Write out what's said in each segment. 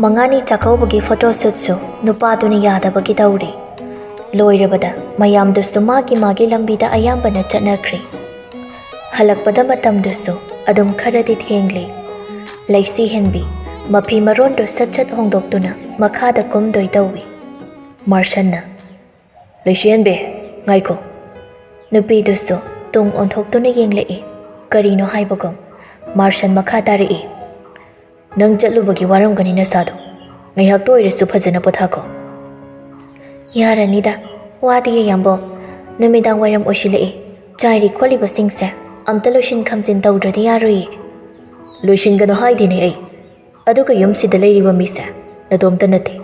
Mangani chakobagi photo shoot su nupaduni yadabagi dauri. Loirabada mayamdusu magi lambida ayambana chatnakri. Halakpada matamdusu adum kharadi thengli. Laisi henbi mapi marondo satchat hongdoktuna makhada kumdoi dawi. Marshanna Laisi henbe ngaiko. Nupidusu tung onthoktuna yenglei. Karino haibagom Marshan makhatari. Nang jatlubagi waramgani nasado. Ngayhak toirisu phajana pothako. Yaranida wadi yambo numidang waram oshilei. Chairi kholiba singse amta loishin khamjin tawdradi yaroi. Loishin gano haidine ai. Aduga yumsida leiriba mise nadomta nate.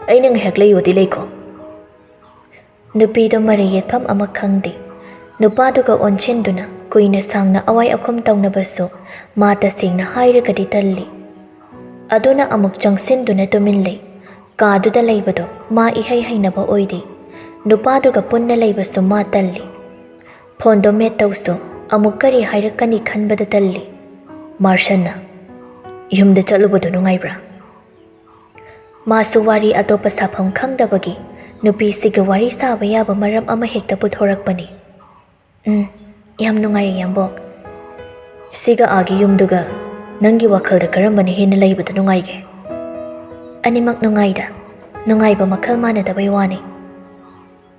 Aina ngayhak layodi leiko. Nupido mariyetpham ama khangde. Nupaduga onchinduna kuina sangna awai akhum tawnabasu mata singna hairagadi talli. Aduna amuk changsinduna tuminlei. Kaduda leibado ma ihai hainaba oidi. Nupaduga punna leibasu ma talli. Phondo metawsu amuk kari hairakani khanbada talli. Marshanna yumda chatlubadu nungaibra. Masu wari atopa sapham khangdabagi nupi siga wari saba yaba maram ama hekta puthorakpani. Yam nungai yambo. Siga agi yumduga nangi wakhalda karambani hena leibada nungaige. Animak nungaida nungaiba makhal manadabai wani.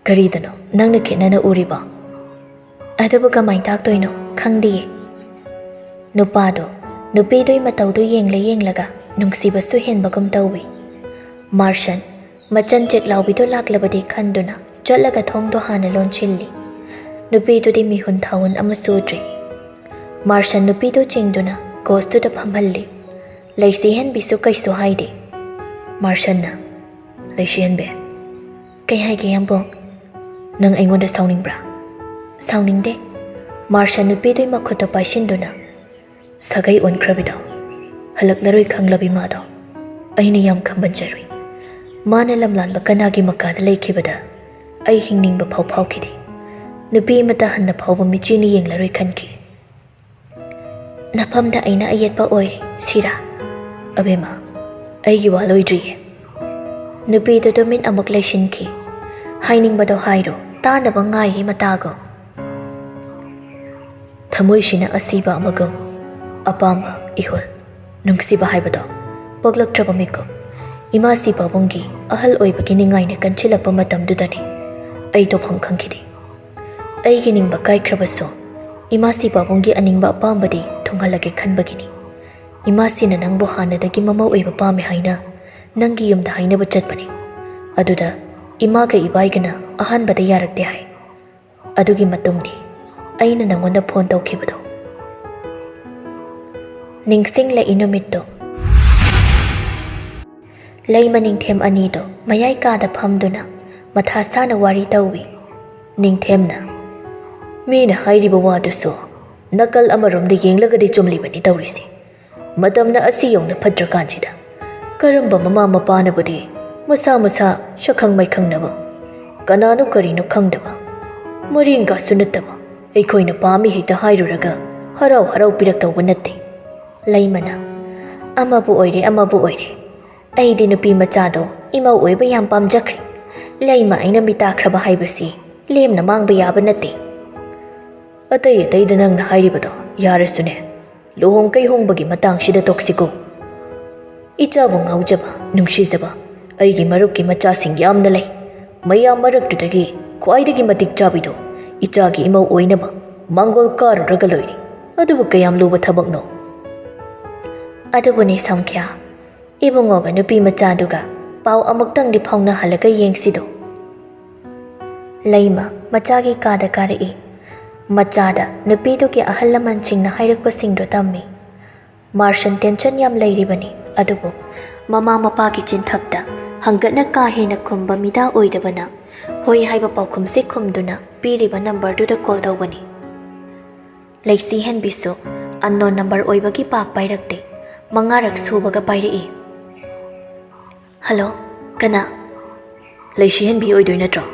Karidano nangna khenana uriba. Adabu kamai taktoino khangdiye. Nupado nupidoi mataudu yenglaga nungsibasu henbagum tawi. Marshan machan chetlaubido laklabadi khanduna chatlaga thongdo hana lonchilli. Nupido di mihun thawun ama sudri. Marshan nupido chingduna gostu da phamhalli. Laisi hen bisu kaisu haide. Marshanna Laisi hen be kai haige yambok nang aingonda sauningbra. Sauningde Marshan nupidoi makhoto paishinduna sagai onkrabido halaklaroi khanglabi mado aina yam khambanjarui. Mana lamlanba kanagi makada leikibada ai hingningba phawkhidi. Nupi mata hanna phawba michini yenglaroi khanki. Napamda aina ayetpa oiri sira abema aigi waloidriye. Nupido domin amuk leishinki hainingbado hairo tanaba ngairi matago. Thamoishina asiba amago apamba ihol nungsiba haibado poglaktraba miko ima si pabungi ahal oibagi ningaina kanchilakpa matamdudani ai topham khangkidi. Aigi ningba kaikrabaso imasi pabungi aningba apambadi thunghalage khanbagini. Imasina nangbo hanadagi mama oiba pame haina nangi yumda hainaba chatpani. Aduda imaga ibaigana ahanbada yarakte hai. Adugi matungni aina nangonda phone tawkhibado. Ningsingla inumitto Laima ningthem anido mayai kada phamduna mathasana wari tawi. Ningthemna Mina hairiba waduso nakal amaromda yenglagadi chumlibani tawrisi. Matamna asi yongna phadrakanchida karamba mama mapanabudi masa shakhang mai khangnaba kananu karino khangdaba moringa sunataba aikoina pami hekta hairuraga harau piraktawba natte. Laimana amabu oire aidi nupi machado imau oiba yam pamjakri. Laima aina mitakraba haibasi lemna mangba yaba natte. Atai da nangna hairibado yarasune luhong kai hongbagi matangshida toksiko. Ichabu ngaujaba nungsizaba aigi marukki machasing yamna lei. Mayam maraktudagi khwaidagi matik chabido ichagi imau oinaba mangol karuraga loiri. Adubu kayam luba thabakno. Adubune samkhya ibungoga nupi machaduga pau amuktangdi phawna halaga yengsido. Laima machagi kada karai. Machada nupido ki ahal laman chingna hairakpa singdo tammi. Marshan tension yam leiribani adubu mama mapa ki chinthakta hangatna ka hena khumba mida oidabana hoi haiba paukhumse khumduna piriba number duda call tawbani. Laisi hen bisu unknown number oibagi pak pairakte mangarak subaga pairei. Hello kana Laisi hen bi oidoi natro.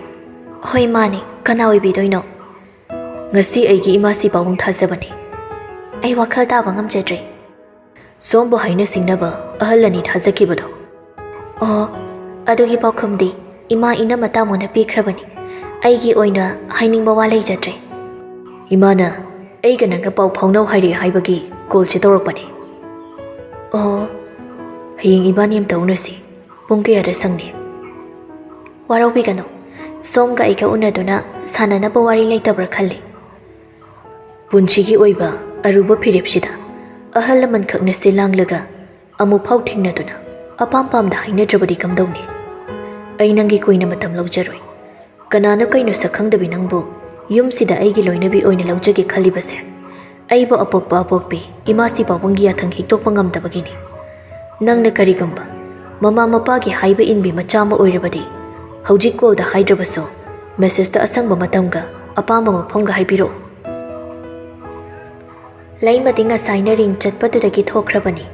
Hoi mani kana oibidoino. Ngasi aigi imasi pawung thasabani. Ai wakhal taba ngamjadre. Sombo haina singnaba ahalani thazakibado. ꯑꯣ ꯑꯗꯨꯒꯤ ꯄꯥꯎꯈꯨꯝꯗꯤ ꯏꯃꯥ ꯏꯅꯝꯃ ꯇꯥꯃꯣꯅ ꯄꯤꯈ꯭ꯔꯕꯅꯤ ꯑꯩꯒꯤ ꯑꯣꯏꯅ ꯍꯥꯏꯅꯤꯡꯕ ꯋꯥ ꯂꯩꯖꯗ꯭ꯔꯦ ꯏꯃꯥꯅ ꯑꯩꯒ ꯅꯪꯒ ꯄꯥꯎ ꯐꯥꯎꯅꯧ ꯍꯥꯏꯔꯦ ꯍꯥꯏꯕꯒꯤ ꯀꯣꯜꯁꯦ ꯇꯧꯔꯛꯄꯅꯤ ꯑꯣ ꯍꯌꯦꯡ ꯏꯕꯥꯅꯤ ꯑꯃꯇ ꯎꯅꯁꯤ ꯄꯨꯡ ꯀꯌꯥꯗ ꯁꯪꯅꯤ ꯋꯥꯔꯧꯕꯤꯒꯅꯨ ꯁꯣꯝꯒ ꯑꯩꯒ ꯎꯅꯗꯨꯅ ꯁꯥꯟꯅꯅꯕ ꯋꯥꯔꯤ ꯂꯩꯇꯕ꯭ꯔꯥ ꯈꯜꯂꯤ ꯄꯨꯟꯁꯤꯒꯤ ꯑꯣꯏꯕ ꯑꯔꯨꯕ ꯐꯤꯔꯦꯞꯁꯤꯗ ꯑꯍꯜ ꯂꯃꯟꯈꯛꯅ ꯁꯤ ꯂꯥꯡꯂꯒ ꯑꯃꯨꯛꯐꯥꯎ ꯊꯦꯡꯅꯗꯨꯅ ꯑꯄꯥꯝ ꯄꯥꯝꯗ ꯍꯥꯏꯅꯗ꯭ꯔꯕꯗꯤ ꯀꯝꯗꯧꯅꯤ ꯑꯩ ꯅꯪꯒꯤ ꯀꯨꯏꯅ ꯃꯇꯝ ꯂꯧꯖꯔꯣꯏ ꯀꯅꯥꯅꯣ ꯀꯩꯅꯣ ꯁꯛꯈꯪꯗꯕꯤ ꯅꯪꯕꯨ ꯌꯨꯝꯁꯤꯗ ꯑꯩꯒꯤ ꯂꯣꯏꯅꯕꯤ ꯑꯣꯏꯅ ꯂꯧꯖꯒꯦ ꯈꯜꯂꯤꯕꯁꯦ ꯑꯩꯕꯨ ꯑꯄꯣꯛꯄ ꯑꯄꯣꯛꯄꯤ ꯏꯃꯥꯁꯤ ꯄꯥꯕꯨꯡꯒꯤ ꯌꯥꯊꯪ ꯍꯤꯛꯇꯣꯛꯄ ꯉꯝꯗꯕꯒꯤꯅꯤ ꯅꯪꯅ ꯀꯔꯤꯒꯨꯝꯕ ꯃꯃꯥ ꯃꯄꯥꯒꯤ ꯍꯥꯏꯕ ꯏꯟꯕꯤ ꯃꯆꯥ ꯑꯃ ꯑꯣꯏꯔꯕꯗꯤ ꯍꯧꯖꯤꯛ ꯀꯣꯜꯗ ꯍꯥꯏꯗ꯭ꯔꯕꯁꯨ ꯃꯦꯁꯦꯖꯇ ꯑꯁꯪꯕ ꯃꯇꯝꯒ ꯑꯄꯥꯝꯕ ꯃꯐꯝꯒ ꯍꯥꯏꯕꯤꯔꯛꯑꯣ ꯂꯩꯃꯗꯤ ꯉꯁꯥꯏꯅ ꯔꯤꯡ ꯆꯠꯄꯗꯨꯗꯒꯤ ꯊꯣꯛꯈ꯭ꯔꯕꯅꯤ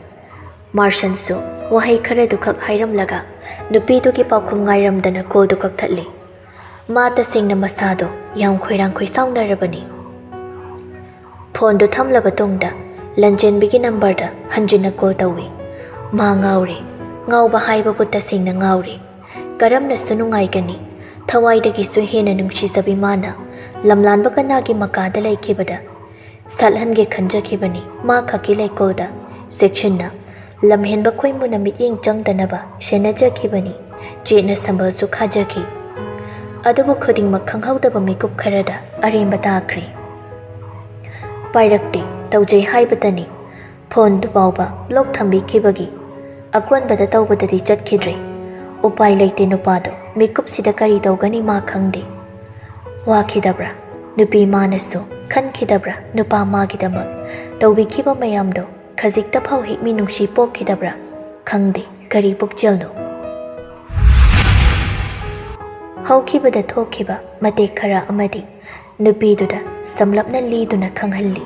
ꯃꯥꯔꯁꯟꯁꯨ ꯋꯥꯍꯩ ꯈꯔꯗꯨꯈꯛ ꯍꯥꯏꯔꯝꯂꯒ ꯅꯨꯄꯤꯗꯨꯒꯤ ꯄꯥꯎꯈꯨꯝ ꯉꯥꯏꯔꯝꯗꯅ ꯀꯣꯜꯗꯨ ꯀꯛꯊꯠꯂꯤ ꯃꯥ ꯇꯁꯦꯡꯅ ꯃꯁꯥꯗꯣ ꯌꯥꯝ ꯈꯣꯏꯔꯥꯡ ꯈꯣꯏꯁꯥꯎꯅꯔꯕꯅꯤ ꯐꯣꯟꯗꯨ ꯊꯝꯂꯕ ꯇꯨꯡꯗ ꯂꯟꯆꯦꯟꯕꯤꯒꯤ ꯅꯝꯕꯔꯗ ꯍꯟꯖꯤꯟꯅ ꯀꯣꯜ ꯇꯧꯏ ꯃꯥ ꯉꯥꯎꯔꯦ ꯉꯥꯎꯕ ꯍꯥꯏꯕꯕꯨ ꯇꯁꯦꯡꯅ ꯉꯥꯎꯔꯦ ꯀꯔꯝꯅꯁꯨ ꯅꯨꯡꯉꯥꯏꯒꯅꯤ ꯊꯋꯥꯏꯗꯒꯤꯁꯨ ꯍꯦꯟꯅ ꯅꯨꯡꯁꯤꯖꯕꯤ ꯃꯥꯅ ꯂꯝꯂꯥꯟꯕ ꯀꯅꯥꯒꯤ ꯃꯀꯥꯗ ꯂꯩꯈꯤꯕꯗ ꯁꯠꯍꯟꯒꯦ ꯈꯟꯖꯈꯤꯕꯅꯤ ꯃꯥ ꯈꯛꯀꯤ ꯂꯩꯀꯣꯜꯗ ꯆꯦꯛꯁꯤꯟꯅ ꯂꯝꯍꯦꯟꯕ ꯈꯣꯏꯃꯨꯅ ꯃꯤꯠꯌꯦꯡ ꯆꯪꯗꯅꯕ ꯁꯦꯟꯅꯖꯈꯤꯕꯅꯤ ꯆꯦꯠꯅ ꯁꯝꯕꯜꯁꯨ ꯈꯥꯖꯈꯤ ꯑꯗꯨꯕꯨ ꯈꯨꯗꯤꯡꯃꯛ ꯈꯪꯍꯧꯗꯕ ꯃꯤꯀꯨꯞ ꯈꯔꯗ ꯑꯔꯦꯝꯕ ꯇꯥꯈ꯭ꯔꯦ ꯄꯥꯏꯔꯛꯇꯦ ꯇꯧꯖꯩ ꯍꯥꯏꯕꯇꯅꯤ ꯐꯣꯟꯗꯨ ꯐꯥꯎꯕ ꯕ꯭ꯂꯣꯛ ꯊꯝꯕꯤꯈꯤꯕꯒꯤ ꯑꯀꯣꯟꯕꯗ ꯇꯧꯕꯗꯗꯤ ꯆꯠꯈꯤꯗ꯭ꯔꯦ ꯎꯄꯥꯏ ꯂꯩꯇꯦ ꯅꯨꯄꯥꯗꯣ ꯃꯤꯀꯨꯞꯁꯤꯗ ꯀꯔꯤ ꯇꯧꯒꯅꯤ ꯃꯥ ꯈꯪꯗꯦ ꯋꯥꯈꯤꯗꯕ꯭ꯔꯥ ꯅꯨꯄꯤ ꯃꯥꯅꯁꯨ ꯈꯟꯈꯤꯗꯕ꯭ꯔꯥ ꯅꯨꯄꯥ ꯃꯥꯒꯤꯗꯃꯛ ꯇꯧꯕꯤꯈꯤꯕ ꯃꯌꯥꯝꯗꯣ ꯈꯖꯤꯛꯇ ꯐꯥꯎ ꯍꯦꯛ ꯃꯤꯅꯨꯡꯁꯤ ꯄꯣꯛꯈꯤꯗꯕ꯭ꯔꯥ ꯈꯪꯗꯦ ꯀꯔꯤ ꯄꯨꯛꯆꯦꯜꯅꯣ ꯍꯧꯈꯤꯕꯗ ꯊꯣꯛꯈꯤꯕ ꯃꯇꯦꯛ ꯈꯔ ꯑꯃꯗꯤ ꯅꯨꯄꯤꯗꯨꯗ ꯁꯝꯂꯞꯅ ꯂꯤꯗꯨꯅ ꯈꯪꯍꯜꯂꯤ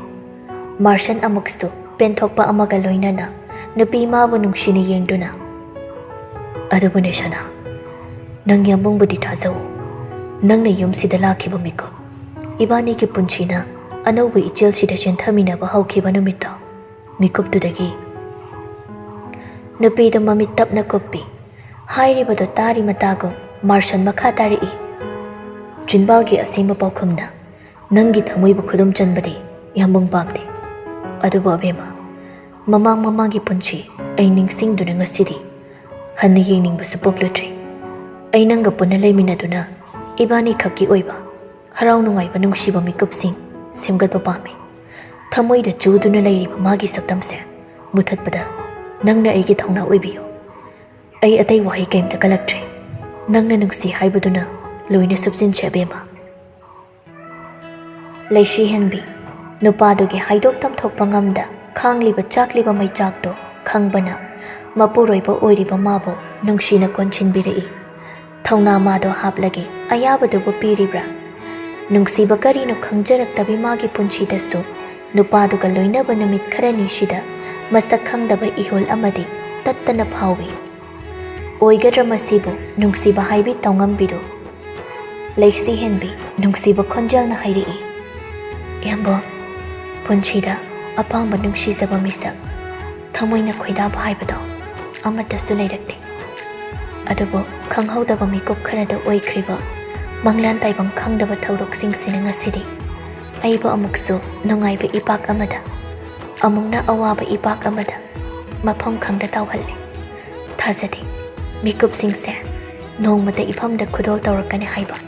ꯃꯥꯔꯁꯟ ꯑꯃꯨꯛꯁꯨ ꯄꯦꯟꯊꯣꯛꯄ ꯑꯃꯒ ꯂꯣꯏꯅꯅ ꯅꯨꯄꯤ ꯃꯥꯕꯨ ꯅꯨꯡꯁꯤꯅ ꯌꯦꯡꯗꯨꯅ ꯑꯗꯨꯕꯨꯅꯦ ꯁꯅꯥ ꯅꯪ ꯌꯥꯝꯕꯨꯡꯕꯨꯗꯤ ꯊꯥꯖꯧ ꯅꯪꯅ ꯌꯨꯝꯁꯤꯗ ꯂꯥꯛꯈꯤꯕ ꯃꯤꯀꯨꯞ ꯏꯕꯥꯅꯤꯒꯤ ꯄꯨꯟꯁꯤꯅ ꯑꯅꯧꯕ ꯏꯆꯦꯜꯁꯤꯗ ꯆꯦꯟꯊꯃꯤꯟꯅꯕ ꯍꯧꯈꯤꯕ ꯅꯨꯃꯤꯠꯇꯣ ꯃꯤꯀꯨꯞꯇꯨꯗꯒꯤ ꯅꯨꯄꯤꯗꯨ ꯃꯃꯤꯠ ꯇꯞꯅ ꯀꯨꯞꯄꯤ ꯍꯥꯏꯔꯤꯕꯗꯨ ꯇꯥꯔꯤ ꯃꯇꯥꯒꯨꯝ ꯃꯥꯔꯁꯟ ꯃꯈꯥ ꯇꯥꯔꯛꯏ ꯆꯤꯟꯕꯥꯜꯒꯤ ꯑꯁꯦꯡꯕ ꯄꯥꯎꯈꯨꯝꯅ ꯅꯪꯒꯤ ꯊꯃꯣꯏꯕꯨ ꯈꯨꯗꯨꯝ ꯆꯟꯕꯗꯤ ꯌꯥꯝꯕꯨꯡ ꯄꯥꯝꯗꯦ ꯑꯗꯨꯕꯨ ꯑꯕꯦꯝꯃ ꯃꯃꯥꯡꯒꯤ ꯄꯨꯟꯁꯤ ꯑꯩ ꯅꯤꯡꯁꯤꯡꯗꯨꯅ ꯉꯁꯤꯗꯤ ꯍꯟꯅ ꯌꯦꯡꯅꯤꯡꯕꯁꯨ ꯄꯣꯛꯂꯨꯗ꯭ꯔꯦ ꯑꯩ ꯅꯪꯒ ꯄꯨꯟꯅ ꯂꯩꯃꯤꯟꯅꯗꯨꯅ ꯏꯕꯥꯅꯤ ꯈꯛꯀꯤ ꯑꯣꯏꯕ ꯍꯔꯥꯎ ꯅꯨꯡꯉꯥꯏꯕ ꯅꯨꯡꯁꯤꯕ ꯃꯤꯀꯨꯞꯁꯤꯡ ꯁꯦꯝꯒꯠꯄ ꯄꯥꯝꯃꯤ ꯊꯃꯣꯏꯗ ꯆꯨꯗꯨꯅ ꯂꯩꯔꯤꯕ ꯃꯥꯒꯤ ꯁꯛꯇꯝꯁꯦ ꯃꯨꯊꯠꯄꯗ ꯅꯪꯅ ꯑꯩꯒꯤ ꯊꯧꯅꯥ ꯑꯣꯏꯕꯤꯌꯨ ꯑꯩ ꯑꯇꯩ ꯋꯥꯍꯩ ꯀꯩꯝꯇ ꯀꯜꯂꯛꯇ꯭ꯔꯦ ꯅꯪꯅ ꯅꯨꯡꯁꯤ ꯍꯥꯏꯕꯗꯨꯅ ꯂꯣꯏꯅ ꯁꯨꯞꯆꯤꯟꯁꯦ ꯑꯕꯦꯝꯃ ꯂꯩꯁꯤꯍꯟꯕꯤ ꯅꯨꯄꯥꯗꯨꯒꯤ ꯍꯥꯏꯗꯣꯛ ꯇꯝꯊꯣꯛꯄ ꯉꯝꯗ ꯈꯥꯡꯂꯤꯕ ꯆꯥꯛꯂꯤꯕ ꯃꯩꯆꯥꯛꯇꯣ ꯈꯪꯕꯅ ꯃꯄꯨꯔꯣꯏꯕ ꯑꯣꯏꯔꯤꯕ ꯃꯥꯕꯨ ꯅꯨꯡꯁꯤꯅ ꯀꯣꯟꯁꯤꯟꯕꯤꯔꯛꯏ ꯊꯧꯅꯥ ꯃꯥꯗꯣ ꯍꯥꯞꯂꯒꯦ ꯑꯌꯥꯕꯗꯨꯕꯨ ꯄꯤꯔꯤꯕ꯭ꯔꯥ ꯅꯨꯡꯁꯤꯕ ꯀꯔꯤꯅꯣ ꯈꯪꯖꯔꯛꯇꯕꯤ ꯃꯥꯒꯤ ꯄꯨꯟꯁꯤꯗꯁꯨ ꯅꯨꯄꯥꯗꯨꯒ ꯂꯣꯏꯅꯕ ꯅꯨꯃꯤꯠ ꯈꯔꯅꯤꯁꯤꯗ ꯃꯁꯛ ꯈꯪꯗꯕ ꯏꯍꯨꯜ ꯑꯃꯗꯤ ꯇꯠꯇꯅ ꯐꯥꯎꯏ ꯑꯣꯏꯒꯗ꯭ꯔꯥ ꯃꯁꯤꯕꯨ ꯅꯨꯡꯁꯤꯕ ꯍꯥꯏꯕꯤ ꯇꯧꯉꯝꯕꯤꯗꯨ ꯂꯩꯁꯤꯍꯦꯟꯕꯤ ꯅꯨꯡꯁꯤꯕ ꯈꯣꯟꯖꯦꯜꯅ ꯍꯥꯏꯔꯛꯏ ꯏꯌꯥꯝꯕ ꯄꯨꯟꯁꯤꯗ ꯑꯄꯥꯝꯕ ꯅꯨꯡꯁꯤꯖꯕ ꯃꯤꯁꯛ ꯊꯃꯣꯏꯅ ꯈꯣꯏꯗꯥꯕ ꯍꯥꯏꯕꯗꯣ ꯑꯃꯠꯇꯁꯨ ꯂꯩꯔꯛꯇꯦ ꯑꯗꯨꯕꯨ ꯈꯪꯍꯧꯗꯕ ꯃꯤꯀꯨꯞ ꯈꯔꯗ ꯑꯣꯏꯈ꯭ꯔꯤꯕ ꯃꯪꯂꯥꯟ ꯇꯥꯏꯕꯪ ꯈꯪꯗꯕ ꯊꯧꯗꯣꯛꯁꯤꯡꯁꯤꯅ ꯉꯁꯤꯗꯤ ꯑꯩꯕꯨ ꯑꯃꯨꯛꯁꯨ ꯅꯨꯡꯉꯥꯏꯕ ꯏꯄꯥꯛ ꯑꯃꯗ ꯑꯃꯨꯛꯅ ꯑꯋꯥꯕ ꯏꯄꯥꯛ ꯑꯃꯗ ꯃꯐꯝ ꯈꯪꯗ ꯇꯥꯎꯍꯜꯂꯤ ꯊꯥꯖꯗꯦ ꯃꯤꯀꯨꯞꯁꯤꯡꯁꯦ ꯅꯣꯡꯃꯗ ꯏꯐꯝꯗ ꯈꯨꯗꯣꯜ ꯇꯧꯔꯛꯀꯅꯤ ꯍꯥꯏꯕ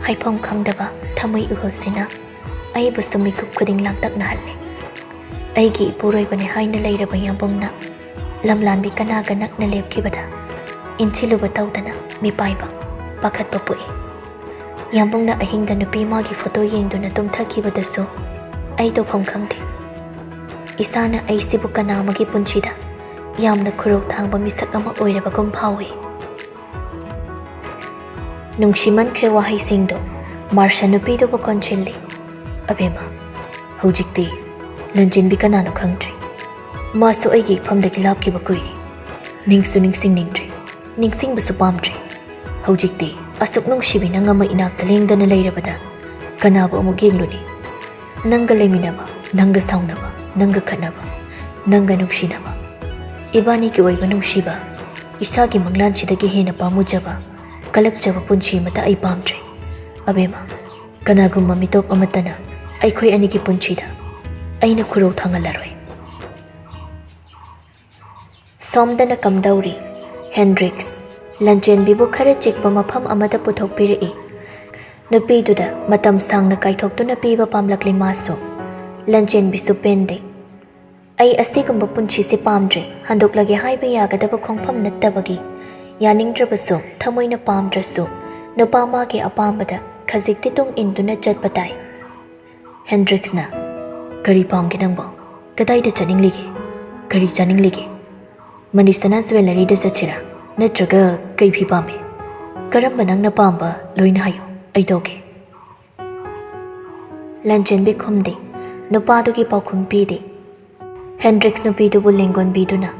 ꯍꯥꯏꯐꯝ ꯈꯪꯗꯕ ꯊꯃꯣꯏ ꯏꯍꯨꯜꯁꯤꯅ ꯑꯩꯕꯨꯁꯨ ꯃꯤꯀꯨꯞ ꯈꯨꯗꯤꯡ ꯂꯥꯡꯇꯛꯅꯍꯜꯂꯤ ꯑꯩꯒꯤ ꯏꯄꯨꯔꯣꯏꯕꯅꯤ ꯍꯥꯏꯅ ꯂꯩꯔꯕ ꯌꯥꯝꯕꯨꯡꯅ ꯂꯝꯂꯥꯟꯕꯤ ꯀꯅꯥꯒ ꯅꯛꯅ ꯂꯦꯞꯈꯤꯕꯗ ꯏꯟꯁꯤꯜꯂꯨꯕ ꯇꯧꯗꯅ ꯃꯤꯄꯥꯏꯕ ꯄꯥꯈꯠꯄ ꯄꯣꯛꯏ ꯌꯥꯝꯕꯨꯡꯅ ꯑꯍꯤꯡꯗ ꯅꯨꯄꯤ ꯃꯥꯒꯤ ꯐꯣꯇꯣ ꯌꯦꯡꯗꯨꯅ ꯇꯨꯝꯊꯈꯤꯕꯗꯁꯨ ꯑꯩ ꯇꯧꯐꯝ ꯈꯪꯗꯦ ꯏꯁꯥꯅ ꯑꯩꯁꯤꯕꯨ ꯀꯅꯥ ꯑꯃꯒꯤ ꯄꯨꯟꯁꯤꯗ ꯌꯥꯝꯅ ꯈꯨꯔꯧ ꯊꯥꯡꯕ ꯃꯤꯁꯛ ꯑꯃ ꯑꯣꯏꯔꯕꯒꯨꯝ ꯐꯥꯎꯏ ꯅꯨꯡꯁꯤꯃꯟꯈ꯭ꯔꯦ ꯋꯥꯍꯩꯁꯤꯡꯗꯣ ꯃꯥꯔꯁꯟ ꯅꯨꯄꯤꯗꯨꯕꯨ ꯀꯣꯟꯁꯤꯜꯂꯤ ꯑꯕꯦꯝꯃ ꯍꯧꯖꯤꯛꯇꯤ ꯂꯟꯆꯦꯟꯕꯤ ꯀꯅꯥꯅꯣ ꯈꯪꯗ꯭ꯔꯦ ꯃꯥꯁꯨ ꯑꯩꯒꯤ ꯏꯐꯝꯗꯒꯤ ꯂꯥꯞꯈꯤꯕ ꯀꯨꯏꯔꯦ ꯅꯤꯡꯁꯨ ꯅꯤꯡꯁꯤꯡꯅꯤꯡꯗ꯭ꯔꯦ ꯅꯤꯡꯁꯤꯡꯕꯁꯨ ꯄꯥꯝꯗ꯭ꯔꯦ ꯍꯧꯖꯤꯛꯇꯤ ꯑꯁꯨꯛ ꯅꯨꯡꯁꯤꯕꯤ ꯅꯪ ꯑꯃ ꯏꯅꯥꯛꯇ ꯂꯦꯡꯗꯅ ꯂꯩꯔꯕꯗ ꯀꯅꯥꯕꯨ ꯑꯃꯨꯛ ꯌꯦꯡꯂꯨꯅꯤ ꯅꯪꯒ ꯂꯩꯃꯤꯟꯅꯕ ꯅꯪꯒ ꯁꯥꯎꯅꯕ ꯅꯪꯒ ꯈꯠꯅꯕ ꯅꯪꯒ ꯅꯨꯡꯁꯤꯅꯕ ꯏꯕꯥꯅꯤꯒꯤ ꯑꯣꯏꯕ ꯅꯨꯡꯁꯤꯕ ꯏꯁꯥꯒꯤ ꯃꯪꯂꯥꯟꯁꯤꯗꯒꯤ ꯍꯦꯟꯅ ꯄꯥꯝꯃꯨꯖꯕ ꯀꯂꯛꯆꯕ ꯄꯨꯟꯁꯤ ꯑꯃꯇ ꯑꯩ ꯄꯥꯝꯗ꯭ꯔꯦ ꯑꯕꯦꯝꯃ ꯀꯅꯥꯒꯨꯝꯕ ꯃꯤꯇꯣꯞ ꯑꯃꯠꯇꯅ ꯑꯩꯈꯣꯏ ꯑꯅꯤꯒꯤ ꯄꯨꯟꯁꯤꯗ ꯑꯩꯅ ꯈꯨꯔꯧ ꯊꯥꯡꯍꯜꯂꯔꯣꯏ ꯁꯣꯝꯗꯅ ꯀꯝꯗꯧꯔꯤ ꯍꯦꯟꯗ꯭ꯔꯤꯛꯁ ꯂꯟꯆꯦꯟꯕꯤꯕꯨ ꯈꯔ ꯆꯤꯛꯄ ꯃꯐꯝ ꯑꯃꯗ ꯄꯨꯊꯣꯛꯄꯤꯔꯛꯏ ꯅꯨꯄꯤꯗꯨꯗ ꯃꯇꯝ ꯁꯥꯡꯅ ꯀꯥꯏꯊꯣꯛꯇꯨꯅ ꯄꯤꯕ ꯄꯥꯝꯂꯛꯂꯤ ꯃꯥꯁꯨ ꯂꯟꯆꯦꯟꯕꯤꯁꯨ ꯄꯦꯟꯗꯦ ꯑꯩ ꯑꯁꯤꯒꯨꯝꯕ ꯄꯨꯟꯁꯤꯁꯦ ꯄꯥꯝꯗ꯭ꯔꯦ ꯍꯟꯗꯣꯛꯂꯒꯦ ꯍꯥꯏꯕ ꯌꯥꯒꯗꯕ ꯈꯣꯡꯐꯝ ꯅꯠꯇꯕꯒꯤ ꯌꯥꯅꯤꯡꯗ꯭ꯔꯕꯁꯨ ꯊꯃꯣꯏꯅ ꯄꯥꯝꯗ꯭ꯔꯁꯨ ꯅꯨꯄꯥ ꯃꯥꯒꯤ ꯑꯄꯥꯝꯕꯗ ꯈꯖꯤꯛꯇꯤ ꯇꯨꯡ ꯏꯟꯗꯨꯅ ꯆꯠꯄ ꯇꯥꯏ ꯍꯦꯟꯗ꯭ꯔꯤꯛꯁꯅ ꯀꯔꯤ ꯄꯥꯝꯒꯦ ꯅꯪꯕꯣ ꯀꯗꯥꯏꯗ ꯆꯠꯅꯤꯡꯂꯤꯒꯦ ꯀꯔꯤ ꯆꯥꯅꯤꯡꯂꯤꯒꯦ ꯃꯅꯤꯁꯅꯥ ꯖꯨꯋꯦꯂꯔꯤꯗ ꯆꯠꯁꯤꯔꯥ ꯅꯠꯇ꯭ꯔꯒ ꯀꯩ ꯐꯤ ꯄꯥꯝꯃꯤ ꯀꯔꯝꯕ ꯅꯪꯅ ꯄꯥꯝꯕ ꯂꯣꯏꯅ ꯍꯥꯏꯌꯨ ꯑꯩ ꯇꯧꯒꯦ ꯂꯟꯆꯦꯟꯕꯤ ꯈꯨꯝꯗꯦ ꯅꯨꯄꯥꯗꯨꯒꯤ ꯄꯥꯎꯈꯨꯝ ꯄꯤꯗꯦ ꯍꯦꯟꯗ꯭ꯔꯤꯛꯁ ꯅꯨꯄꯤꯗꯨꯕꯨ ꯂꯦꯡꯒꯣꯟꯕꯤꯗꯨꯅ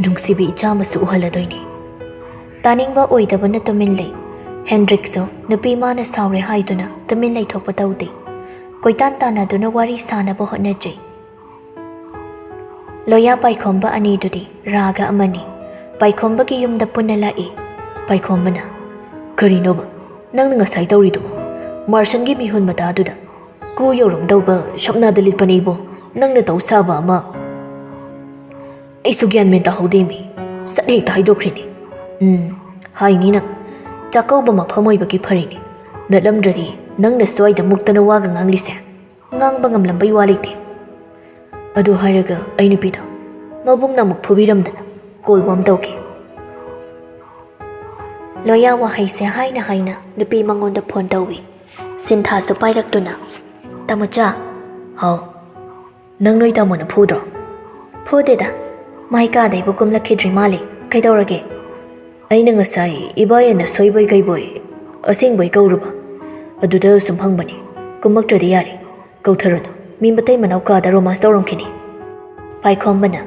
ꯅꯨꯡꯁꯤꯕꯤ ꯏꯆꯥꯃꯁꯨ ꯎꯍꯜꯂꯗꯣꯏꯅꯤ ꯇꯥꯅꯤꯡꯕ ꯑꯣꯏꯗꯕꯅ ꯇꯨꯃꯤꯟ ꯂꯩ ꯍꯦꯟꯗ꯭ꯔꯤꯛꯁꯨ ꯅꯨꯄꯤ ꯃꯥꯅ ꯁꯥꯎꯔꯦ ꯍꯥꯏꯗꯨꯅ ꯇꯨꯃꯤꯟ ꯂꯩꯊꯣꯛꯄ ꯇꯧꯗꯦ ꯀꯣꯏꯇꯥꯟ ꯇꯥꯟꯅꯗꯨꯅ ꯋꯥꯔꯤ ꯁꯥꯅꯕ ꯍꯣꯠꯅꯖꯩ ꯂꯣꯌꯥ ꯄꯥꯏꯈꯣꯝꯕ ꯑꯅꯤꯗꯨꯗꯤ ꯔꯥꯒ ꯑꯃꯅꯤ ꯄꯥꯏꯈꯣꯝꯕꯒꯤ ꯌꯨꯝꯗ ꯄꯨꯟꯅ ꯂꯥꯛꯏ ꯄꯥꯏꯈꯣꯝꯕꯅ ꯀꯔꯤꯅꯣꯕ ꯅꯪꯅ ꯉꯁꯥꯏ ꯇꯧꯔꯤꯗꯨꯕꯣ ꯃꯥꯔꯁꯟꯒꯤ ꯃꯤꯍꯨꯟ ꯃꯇꯥꯗꯨꯗ ꯀꯨ ꯌꯧꯔꯝꯗꯧꯕ ꯁꯞꯅꯥꯗ ꯂꯤꯠꯄꯅꯤ ꯏꯕꯣ ꯅꯪꯅ ꯇꯧ ꯁꯥꯕ ꯑꯃ ꯑꯩꯁꯨ ꯒ꯭ꯌꯥꯟ ꯃꯦꯟ ꯇꯥꯍꯧꯗꯦꯃꯤ ꯁꯠ ꯍꯦꯛꯇ ꯍꯥꯏꯗꯣꯛꯈ꯭ꯔꯤꯅꯤ ꯍꯥꯏꯅꯤ ꯅꯪ ꯆꯥꯛꯀꯧꯕ ꯃꯐꯝ ꯑꯣꯏꯕꯒꯤ ꯐꯔꯤꯅꯤ ꯅꯠꯂꯝꯗ꯭ꯔꯗꯤ ꯅꯪꯅ ꯁ꯭ꯋꯥꯏꯗ ꯃꯨꯛꯇꯅ ꯋꯥꯒ ꯉꯥꯡꯂꯤꯁꯦ ꯉꯥꯡꯕ ꯉꯝꯂꯝꯕꯩ ꯋꯥ ꯂꯩꯇꯦ ꯑꯗꯨ ꯍꯥꯏꯔꯒ ꯑꯩ ꯅꯨꯄꯤꯗꯣ ꯃꯕꯨꯡꯅ ꯑꯃꯨꯛ ꯐꯨꯕꯤꯔꯝꯗꯅ ꯀꯣꯜꯕꯨ ꯑꯃ ꯇꯧꯒꯦ ꯂꯣꯌꯥ ꯋꯥꯍꯩꯁꯦ ꯍꯥꯏꯅ ꯍꯥꯏꯅ ꯅꯨꯄꯤ ꯃꯉꯣꯟꯗ ꯐꯣꯟ ꯇꯧꯏ ꯁꯤꯟꯊꯥꯁꯨ ꯄꯥꯏꯔꯛꯇꯨꯅ ꯇꯥꯃꯣꯆꯥ ꯍꯥꯎ ꯅꯪ ꯅꯣꯏ ꯇꯥꯃꯣꯅ ꯐꯨꯗ꯭ꯔꯣ ꯐꯨꯗꯦꯗ ꯃꯥꯏꯀꯥꯗꯩꯕꯨ ꯀꯨꯝꯂꯛꯈꯤꯗ꯭ꯔꯤ ꯃꯥꯜꯂꯤ ꯀꯩꯗꯧꯔꯒꯦ ꯑꯩꯅ ꯉꯁꯥꯏ ꯏꯕꯥꯌꯦꯟꯅ ꯁꯣꯏꯕꯣꯏ ꯀꯩꯕꯣꯏ ꯑꯁꯦꯡꯕꯩ ꯀꯧꯔꯨꯕ ꯑꯗꯨꯗ ꯁꯨꯝ ꯍꯪꯕꯅꯤ ꯀꯨꯝꯃꯛꯇ꯭ꯔꯗꯤ ꯌꯥꯔꯦ ꯀꯧꯊꯔꯨꯅꯨ ꯃꯤ ꯃꯇꯩ ꯃꯅꯥꯎ ꯀꯥꯗ ꯔꯣꯃꯥꯟꯁ ꯇꯧꯔꯝꯈꯤꯅꯤ ꯄꯥꯏꯈꯣꯝꯕꯅ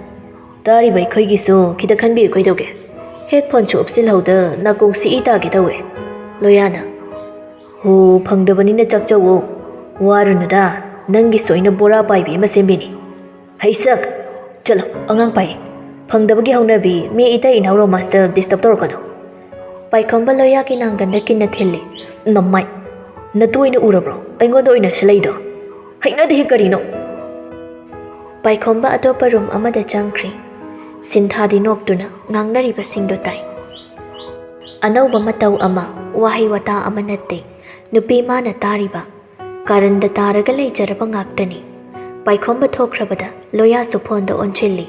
ꯇꯥꯔꯤꯕ ꯑꯩꯈꯣꯏꯒꯤꯁꯨ ꯈꯤꯇ ꯈꯟꯕꯤꯌꯨ ꯀꯩꯗꯧꯒꯦ ꯍꯦꯠꯐꯣꯟꯁꯨ ꯎꯞꯁꯤꯜꯍꯧꯗ ꯅꯥꯀꯣꯡꯁꯤ ꯏ ꯇꯥꯒꯦ ꯇꯧꯋꯦ ꯂꯣꯌꯥꯅ ꯍꯣ ꯐꯪꯗꯕꯅꯤꯅ ꯆꯥꯛꯆꯧꯋꯣ ꯋꯥꯔꯨꯅꯨꯗ ꯅꯪꯒꯤ ꯁꯣꯏꯅ ꯕꯣꯔꯥ ꯄꯥꯏꯕꯤ ꯑꯃ ꯁꯦꯝꯕꯤꯅꯤ ꯍꯩꯁꯛ ꯆꯠꯂꯣ ꯑꯉꯥꯡ ꯄꯥꯏꯔꯤ ꯐꯪꯗꯕꯒꯤ ꯍꯧꯅꯕꯤ ꯃꯤ ꯏꯇꯩ ꯏꯅꯥꯎ ꯔꯣꯃꯥꯟꯁꯇ ꯗꯤꯁꯇꯔꯕ ꯇꯧꯔꯛꯀꯅꯨ ꯄꯥꯏꯈꯣꯝꯕ ꯂꯣꯌꯥꯒꯤ ꯅꯥꯡꯒꯟꯗ ꯀꯤꯟꯅ ꯊꯤꯜꯂꯤ ꯅꯝꯃꯥꯏ ꯅꯇꯨ ꯑꯣꯏꯅ ꯎꯔꯕ꯭ꯔꯣ ꯑꯩꯉꯣꯟꯗ ꯑꯣꯏꯅ ꯁꯤꯜꯂꯩꯗꯣ ꯍꯩꯅꯗꯦꯍꯦ ꯀꯔꯤꯅꯣ ꯄꯥꯏꯈꯣꯝꯕ ꯑꯇꯣꯞꯄ ꯔꯨꯝ ꯑꯃꯗ ꯆꯪꯈ꯭ꯔꯤ ꯁꯤꯟꯊꯥꯗꯤ ꯅꯣꯛꯇꯨꯅ ꯉꯥꯡꯅꯔꯤꯕꯁꯤꯡꯗꯨ ꯇꯥꯏ ꯑꯅꯧꯕ ꯃꯇꯧ ꯑꯃ ꯋꯥꯍꯩ ꯋꯥꯇꯥ ꯑꯃ ꯅꯠꯇꯦ ꯅꯨꯄꯤ ꯃꯥꯅ ꯇꯥꯔꯤꯕ ꯀꯥꯔꯟꯗ ꯇꯥꯔꯒ ꯂꯩꯖꯔꯕ ꯉꯥꯛꯇꯅꯤ ꯄꯥꯏꯈꯣꯝꯕ ꯊꯣꯛꯈ꯭ꯔꯕꯗ ꯂꯣꯌꯥꯁꯨ ꯐꯣꯟꯗ ꯑꯣꯟꯁꯤꯜꯂꯤ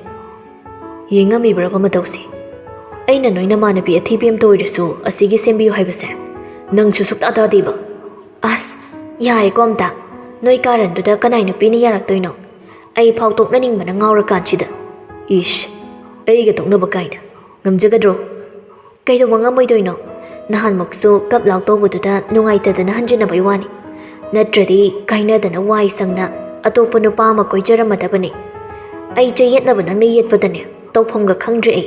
ꯌꯦꯡꯉꯝꯃꯤꯕ꯭ꯔꯕ ꯃꯇꯧꯁꯤ ꯑꯩꯅ ꯅꯣꯏ ꯅꯃꯥꯟꯅꯕꯤ ꯑꯊꯤꯕꯤ ꯑꯃꯇ ꯑꯣꯏꯔꯁꯨ ꯑꯁꯤꯒꯤ ꯁꯦꯝꯕꯤꯌꯨ ꯍꯥꯏꯕꯁꯦ ꯅꯪꯁꯨ ꯁꯨꯛꯇꯥ ꯇꯥꯗꯦꯕ ꯑꯁ ꯌꯥꯔꯦꯀꯣ ꯑꯝꯇ ꯅꯣꯏ ꯀꯥꯔꯟꯗꯨꯗ ꯀꯅꯥꯏ ꯅꯨꯄꯤꯅ ꯌꯥꯔꯛꯇꯣꯏꯅꯣ ꯑꯩ ꯐꯥꯎ ꯇꯣꯛꯅꯅꯤꯡꯕꯅ ꯉꯥꯎꯔꯀꯥꯟꯁꯤꯗ ꯏꯁ ꯑꯩꯒ ꯇꯣꯛꯅꯕ ꯀꯥꯏꯅ ꯉꯝꯖꯒꯗ꯭ꯔꯣ ꯀꯩꯗꯧꯕ ꯉꯝꯃꯣꯏꯗꯣꯏꯅꯣ ꯅꯍꯥꯟꯃꯨꯛꯁꯨ ꯀꯞ ꯂꯥꯎ ꯇꯧꯕꯗꯨꯗ ꯅꯨꯡꯉꯥꯏꯇꯗꯅ ꯍꯟꯖꯤꯟꯅꯕꯩ ꯋꯥꯅꯤ ꯅꯠꯇ꯭ꯔꯗꯤ ꯀꯥꯏꯅꯗꯅ ꯋꯥꯏ ꯁꯪꯅ ꯑꯇꯣꯞꯄ ꯅꯨꯄꯥ ꯑꯃ ꯀꯣꯏꯖꯔꯝꯃꯗꯕꯅꯤ ꯑꯩ ꯆꯌꯦꯠꯅꯕ ꯅꯪꯅ ꯌꯦꯠꯄꯗꯅꯦ ꯇꯧꯐꯝꯒ ꯈꯪꯗ꯭ꯔꯦ ꯑꯩ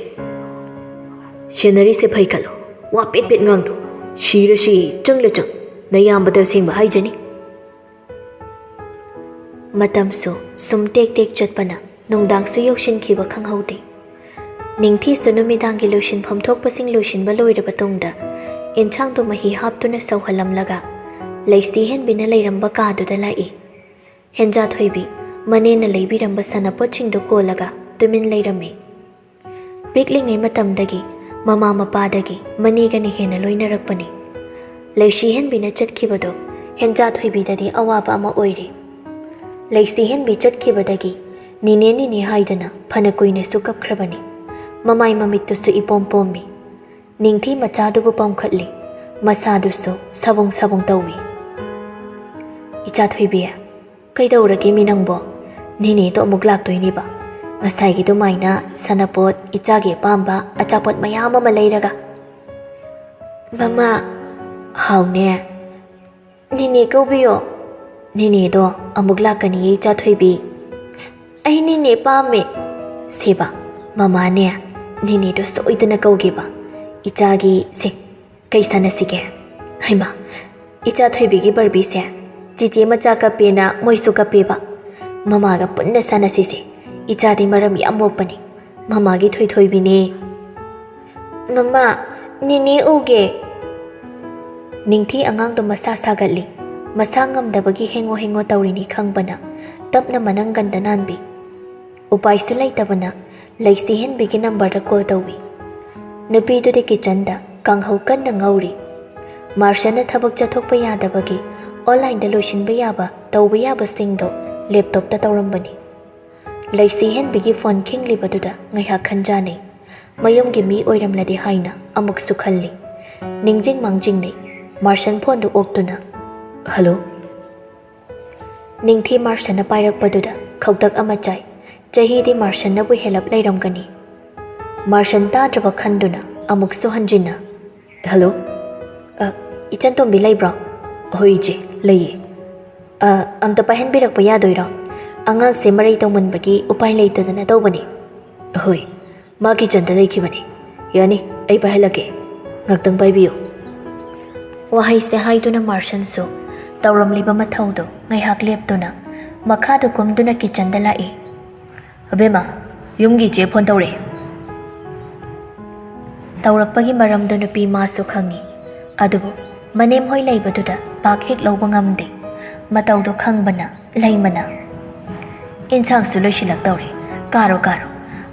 ꯁꯦꯟꯅꯔꯤꯁꯦ ꯐꯩ ꯈꯜꯂꯣ ꯋꯥ ꯄꯦꯠ ꯄꯦꯠ ꯉꯥꯡꯅꯨ ꯁꯤꯔꯁꯤ ꯆꯪꯂ ꯆꯪ ꯅꯌꯥꯝꯕꯗ ꯑꯁꯦꯡꯕ ꯍꯥꯏꯖꯅꯤ ꯃꯇꯝꯁꯨ ꯁꯨꯝ ꯇꯦꯛ ꯇꯦꯛ ꯆꯠꯄꯅ ꯅꯨꯡꯗꯥꯡꯁꯨ ꯌꯧꯁꯤꯟꯈꯤꯕ ꯈꯪꯍꯧꯗꯦ ꯅꯤꯡꯊꯤꯁꯨ ꯅꯨꯃꯤꯗꯥꯡꯒꯤ ꯂꯣꯏꯁꯤꯟꯐꯝ ꯊꯣꯛꯄꯁꯤꯡ ꯂꯣꯏꯁꯤꯟꯕ ꯂꯣꯏꯔꯕ ꯇꯨꯡꯗ ꯏꯟꯁꯥꯡꯗꯣ ꯃꯍꯤ ꯍꯥꯞꯇꯨꯅ ꯁꯧꯍꯜꯂꯝꯂꯒ ꯂꯩꯁꯤ ꯍꯦꯟꯕꯤꯅ ꯂꯩꯔꯝꯕ ꯀꯥꯗꯨꯗ ꯂꯥꯛꯏ ꯍꯦꯟꯖꯥꯊꯣꯏꯕꯤ ꯃꯅꯦꯅ ꯂꯩꯕꯤꯔꯝꯕ ꯁꯥꯟꯅꯄꯣꯠꯁꯤꯡꯗꯨ ꯀꯣꯜꯂꯒ ꯇꯨꯃꯤꯟ ꯂꯩꯔꯝꯃꯤ ꯄꯤꯛꯂꯤꯉꯩ ꯃꯇꯝꯗꯒꯤ ꯃꯃꯥ ꯃꯄꯥꯗꯒꯤ ꯃꯅꯦꯒꯅ ꯍꯦꯟꯅ ꯂꯣꯏꯅꯔꯛꯄꯅꯤ ꯂꯩꯁꯤ ꯍꯦꯟꯕꯤꯅ ꯆꯠꯈꯤꯕꯗꯣ ꯍꯦꯟꯖꯥꯊꯣꯏꯕꯤꯗꯗꯤ ꯑꯋꯥꯕ ꯑꯃ ꯑꯣꯏꯔꯤ ꯂꯩꯁꯤ ꯍꯦꯟꯕꯤ ꯆꯠꯈꯤꯕꯗꯒꯤ ꯅꯤꯅꯦ ꯅꯤꯅꯦ ꯍꯥꯏꯗꯅ ꯐꯅ ꯀꯨꯏꯅꯁꯨ ꯀꯞꯈ꯭ꯔꯕꯅꯤ ꯃꯃꯥꯏ ꯃꯃꯤꯠꯇꯨꯁꯨ ꯏꯄꯣꯝ ꯄꯣꯝꯃꯤ ꯅꯤꯡꯊꯤ ꯃꯆꯥꯗꯨꯕꯨ ꯄꯝꯈꯠꯂꯤ ꯃꯁꯥꯗꯨꯁꯨ ꯁꯥꯕꯨꯡ ꯁꯥꯕꯨꯡ ꯇꯧꯏ ꯏꯆꯥꯊꯣꯏꯕꯤ ꯀꯩꯗꯧꯔꯒꯦ ꯃꯤ ꯅꯪꯕꯣ ꯅꯤꯅꯦꯗꯣ ꯑꯃꯨꯛ ꯂꯥꯛꯇꯣꯏꯅꯦꯕ ꯉꯁꯥꯏꯒꯤ ꯑꯗꯨꯃꯥꯏꯅ ꯁꯥꯟꯅꯄꯣꯠ ꯏꯆꯥꯒꯤ ꯑꯄꯥꯝꯕ ꯑꯆꯥꯄꯣꯠ ꯃꯌꯥꯝ ꯑꯃ ꯂꯩꯔꯒ ꯃꯃꯥ ꯍꯥꯎꯅꯦ ꯅꯤꯅꯦ ꯀꯧꯕꯤꯌꯣ ꯅꯤꯅꯦꯗꯣ ꯑꯃꯨꯛ ꯂꯥꯛꯀꯅꯤꯌꯦ ꯏꯆꯥꯊꯣꯏꯕꯤ ꯑꯩ ꯅꯤꯅꯦ ꯄꯥꯝꯃꯦ ꯁꯦꯕ ꯃꯃꯥꯅꯦ ꯅꯤꯅꯦꯗꯣ ꯁꯣꯏꯗꯅ ꯀꯧꯒꯦꯕ ꯏꯆꯥꯒꯤ ꯁꯦ ꯀꯩ ꯁꯥꯟꯅꯁꯤꯒꯦ ꯍꯩꯃꯥ ꯏꯆꯥꯊꯣꯏꯕꯤꯒꯤ ꯕꯔꯕꯤꯁꯦ ꯆꯤꯆꯦ ꯃꯆꯥ ꯀꯞꯄꯦꯅ ꯃꯣꯏꯁꯨ ꯀꯞꯄꯦꯕ ꯃꯃꯥꯒ ꯄꯨꯟꯅ ꯁꯥꯟꯅꯁꯤꯁꯦ ꯏꯆꯥꯗꯤ ꯃꯔꯝ ꯌꯥꯝ ꯃꯣꯛꯄꯅꯤ ꯃꯃꯥꯒꯤ ꯊꯣꯏꯊꯣꯏꯕꯤꯅꯦ Mama, Nini uge. Ningthi angang do masa sagatli. Masa ngamdabagi hengo tawrini khangbana. Tapna mananggan dananbi. Upay sulay tabana. Laisihen bigi number da call tawi. Nupido de kitchen da kanghaw kan na ngawri. Marsha na thabak chathok pa yadabagi. Online da lushin ba yaba tawba yaba singdo laptop da tawrambani. Laisihen bigi phone king libaduda ngayha khanjani. Mayom gi mi oiramladi haina amuk sukhalli. Ningjing mangjing ni. Marshan phone do oktuna. Hello? Ningthi Marsha na pairakpaduda khawtak ama chai. Chahi di Marshan na bu helap lairamgani. Marshan tadraba khanduna amuk suhanjina. Hello? Ichan tombi laibra. Hoi je, laye. Amta pahen birakpa yadoira. Angang se maray tawmanbagi upay laitadana tawbani. Hoi, maki chanda laikibani. Yani, ay pahalake. Ngagtang paibiyo. Wahay se haiduna Marshan so. Tawramliba mathawdo ngayhak leptuna. Makhado kumduna kitchanda lai. Abema, yumgi je phone tawre. Tawrakpagi maramdo nupi maso khangi. Adubu, manem hoy laibaduda pak hek lawba ngamde. Matawdo khangbana, laymana. Insang suloy silak tawre. Karo.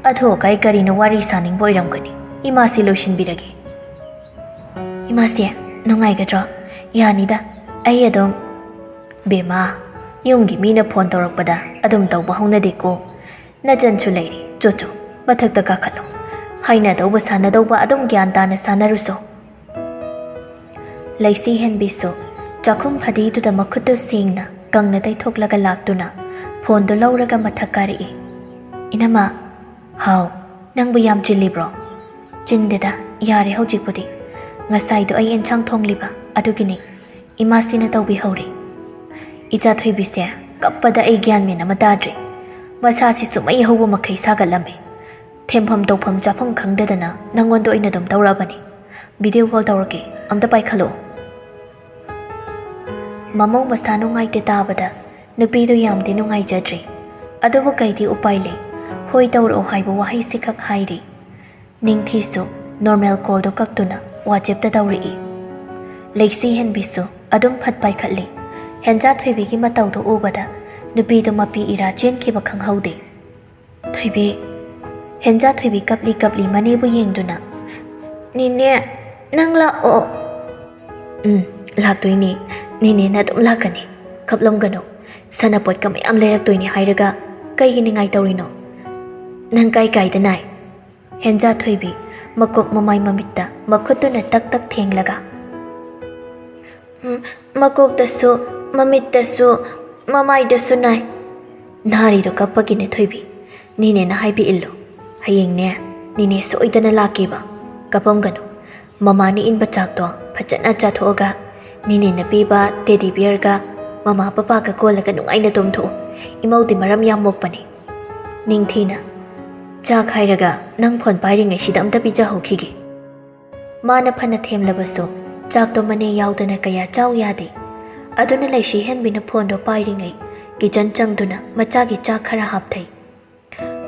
Atho kay karino wari saning boyramgani. Imasi lotion biragi. Imasi, nungay gadra. Yanida, ay adong. Bema, yumgi mina phone tawrakpada adum tawba hawnade ko. Najan chulairi, jojo, mathakta kakhalo. Haina tawba sana tawba adum gyan tana sanaruso. Laisi hen biso, chakum phadi tu da makhutu singna, kangna tay thoklaga laktuna, phone do lawraga mathakari. Inama, How, nang buyam chilibro. Chindeda, yare haujikpudi. Ngasay do ay enchang thongliba, adugini. Imasi na tawbi hawri. Icha thui bisya, kappada ay gyan mena matadri. Masasi sumay hawa makay sagalambi. Thempham tawpham chafam khangdadana nangondo ay nadum tawrabani. Video call tawrake, amta pay khalo. Mamaw masano ngay titabada, nupido yamdi no ngay jadri. Adubo kay di upay le, hoy tawro haybo wahay sikak hayri. Ningthi so, normal call do kaktuna, wajib da tawri. Laisi hen biso, adum phat pay khatli. Henja thui bigi mataw do ubada, nupido mapi ira chen kiba khanghaude. Thuibi, henja thuibi kapli manibu yengduna. Nine, nang lao. Laktoini, nini na dum lakani. Kaplom gano, sanapot kami am leraktoini hayraga, kay hiningay tawrino. Nang kay danay. Henja thuibi, makok mamay mamita, makuto na tak thenglaga. Makok daso, mamit daso, mamay daso nay. Nari do kapagi na thuibi, nini na haybi illo. Hayeng ne, nini soida na laki ba? Kapom gano, mama ni in bachak to, pachana chathoga, nini na piba, teddy bear ga, mama papa ka kola ka nung ay na tumto, imaw di maram yamok pa ni. Ningthi na, chak hayraga, nang phone pairing ay sidam ta pija hokigi. Mana phana them labaso, chak to mane yawda na kaya chaw yadi. Aduna lay si hen bina phone do pairing ay, gijan chang duna, machagi chak khara haptay.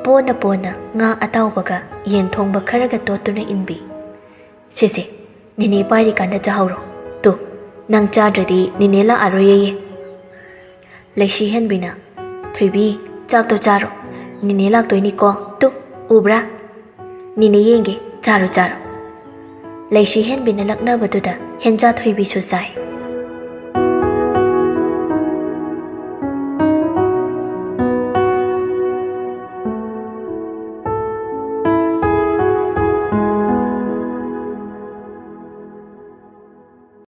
Pona, nga ataw baga, yen thong ba kharaga totuna inbi. Sese, nini pairi kanda chahawro. To, nang chadradi nini la aroye. Laisi hen bina, Thuibi, chak to charo. Nini lak toini ko, tu, ubra. Nini yenge, charo. Laisi hen bina lakna baduda, henja thuibi susai.